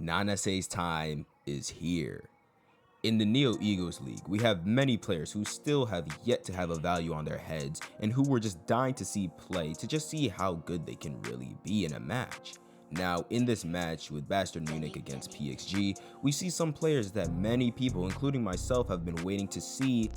Nanase's time is here. In the Neo Egos League, we have many players who still have yet to have a value on their heads and who we're just dying to see play to just see how good they can really be in a match. Now, in this match with Bastard Munich against PXG, we see some players that many people, including myself, have been waiting to see,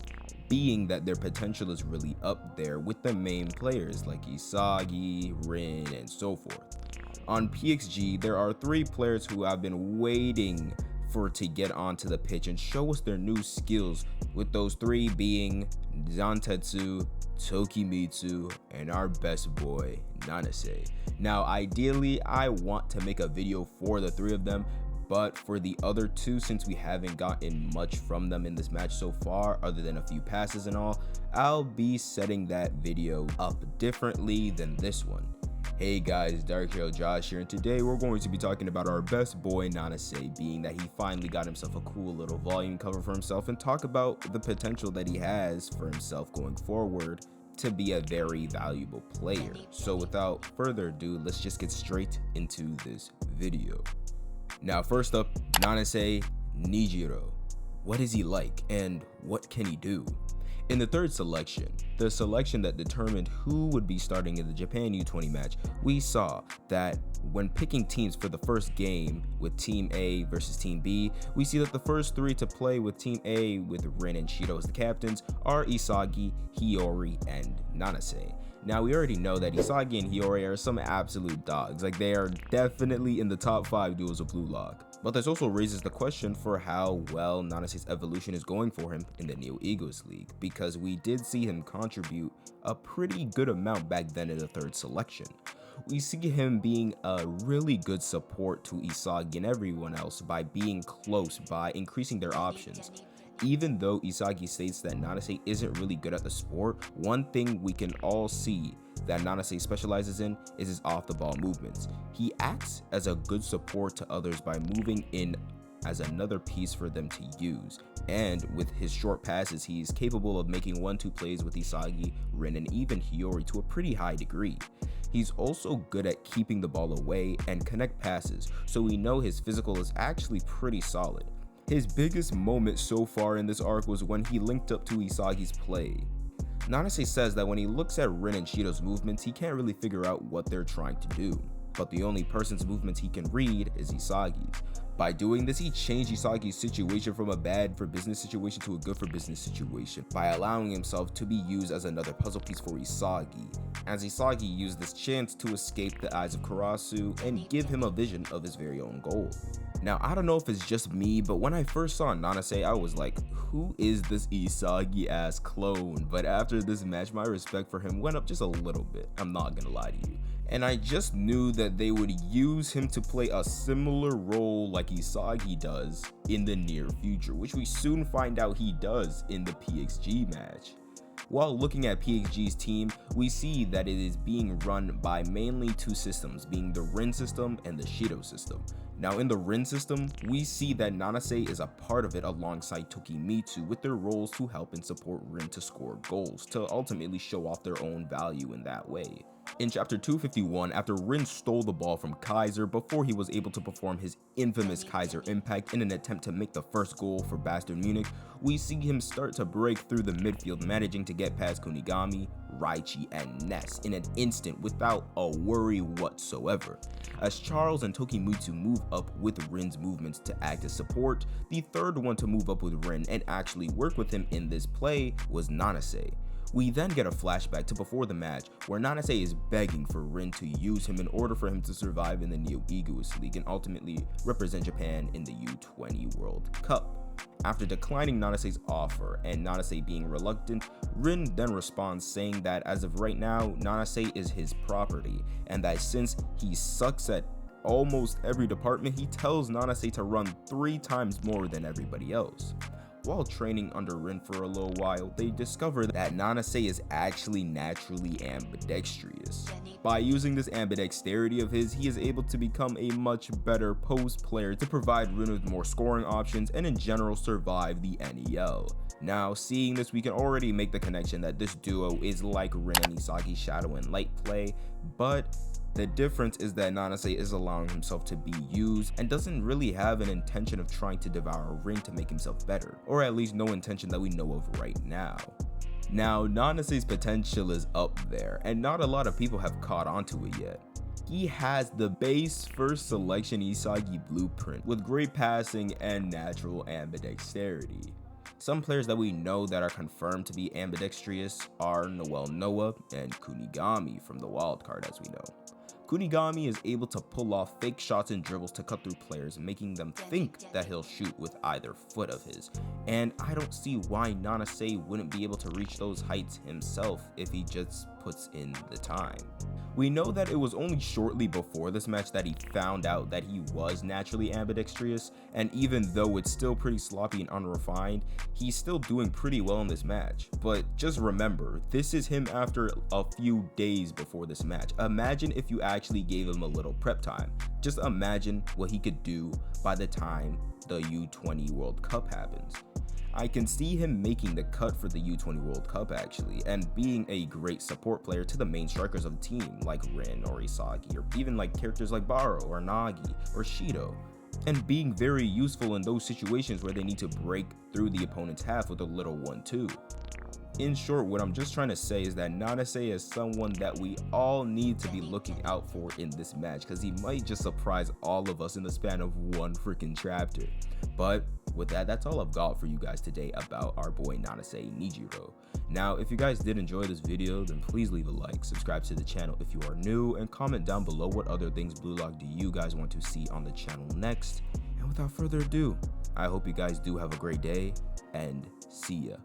being that their potential is really up there with the main players like Isagi, Rin, and so forth. On PXG, there are 3 players who have been waiting for to get onto the pitch and show us their new skills, with those 3 being Zantetsu, Tokimitsu, and our best boy, Nanase. Now, ideally, I want to make a video for the 3 of them, but for the other 2, since we haven't gotten much from them in this match so far, other than a few passes and all, I'll be setting that video up differently than this one. Hey guys, DarkheroJosh here, and today we're going to be talking about our best boy Nanase, being that he finally got himself a cool little volume cover for himself, and talk about the potential that he has for himself going forward to be a very valuable player. So without further ado, let's just get straight into this video. Now first up, Nanase Nijiro. What is he like and what can he do? In the 3rd selection, the selection that determined who would be starting in the Japan U20 match, we saw that when picking teams for the first game with Team A versus Team B, we see that the first 3 to play with Team A with Rin and Shiro as the captains are Isagi, Hiyori, and Nanase. Now, we already know that Isagi and Hiyori are some absolute dogs, like they are definitely in the top 5 duos of Blue Lock. But this also raises the question for how well Nanase's evolution is going for him in the Neo Egos League, because we did see him contribute a pretty good amount back then in the 3rd selection. We see him being a really good support to Isagi and everyone else by being close, by increasing their options. Even though Isagi states that Nanase isn't really good at the sport, one thing we can all see that Nanase specializes in is his off-the-ball movements. He acts as a good support to others by moving in as another piece for them to use, and with his short passes, he's capable of making 1-2 plays with Isagi, Rin, and even Hiyori to a pretty high degree. He's also good at keeping the ball away and connect passes, so we know his physical is actually pretty solid. His biggest moment so far in this arc was when he linked up to Isagi's play. Nanase says that when he looks at Rin and Shiro's movements, he can't really figure out what they're trying to do, but the only person's movements he can read is Isagi's. By doing this, he changed Isagi's situation from a bad for business situation to a good for business situation by allowing himself to be used as another puzzle piece for Isagi, as Isagi used this chance to escape the eyes of Karasu and give him a vision of his very own goal. Now, I don't know if it's just me, but when I first saw Nanase, I was like, who is this Isagi ass clone? But after this match, my respect for him went up just a little bit, I'm not gonna lie to you. And I just knew that they would use him to play a similar role like Isagi does in the near future, which we soon find out he does in the PXG match. While looking at PXG's team, we see that it is being run by mainly 2 systems, being the Rin system and the Shiro system. Now, in the Rin system, we see that Nanase is a part of it alongside Tokimitsu, with their roles to help and support Rin to score goals, to ultimately show off their own value in that way. In chapter 251, after Rin stole the ball from Kaiser before he was able to perform his infamous Kaiser impact in an attempt to make the first goal for Bastard Munich, we see him start to break through the midfield, managing to get past Kunigami, Raichi, and Ness in an instant without a worry whatsoever. As Charles and Tokimitsu move up with Rin's movements to act as support, the third one to move up with Rin and actually work with him in this play was Nanase. We then get a flashback to before the match, where Nanase is begging for Rin to use him in order for him to survive in the Neo Egos League and ultimately represent Japan in the U20 World Cup. After declining Nanase's offer and Nanase being reluctant, Rin then responds saying that as of right now, Nanase is his property, and that since he sucks at almost every department, he tells Nanase to run 3 times more than everybody else. While training under Rin for a little while, they discover that Nanase is actually naturally ambidextrous. By using this ambidexterity of his, he is able to become a much better post player to provide Rin with more scoring options and in general survive the NEL. Now, seeing this, we can already make the connection that this duo is like Rin and Isagi's Shadow and Light play, but The difference is that Nanase is allowing himself to be used and doesn't really have an intention of trying to devour a ring to make himself better, or at least no intention that we know of right now. Now, Nanase's potential is up there, and not a lot of people have caught onto it yet. He has the base first selection Isagi blueprint with great passing and natural ambidexterity. Some players that we know that are confirmed to be ambidextrous are Noah and Kunigami from the wildcard, as we know. Kunigami is able to pull off fake shots and dribbles to cut through players, making them think that he'll shoot with either foot of his. And I don't see why Nanase wouldn't be able to reach those heights himself if he just puts in the time. We know that it was only shortly before this match that he found out that he was naturally ambidextrous, and even though it's still pretty sloppy and unrefined, he's still doing pretty well in this match. But just remember, this is him after a few days before this match. Imagine if you actually gave him a little prep time. Just imagine what he could do by the time the U20 World Cup happens. I can see him making the cut for the U20 World Cup actually, and being a great support player to the main strikers of the team like Rin or Isagi, or even like characters like Baro or Nagi or Shido, and being very useful in those situations where they need to break through the opponent's half with a little 1-2. In short, what I'm just trying to say is that Nanase is someone that we all need to be looking out for in this match, because he might just surprise all of us in the span of one freaking chapter. But with that, that's all I've got for you guys today about our boy Nanase Nijiro. Now, if you guys did enjoy this video, then please leave a like, subscribe to the channel if you are new, and comment down below what other things Blue Lock do you guys want to see on the channel next. And without further ado, I hope you guys do have a great day, and see ya.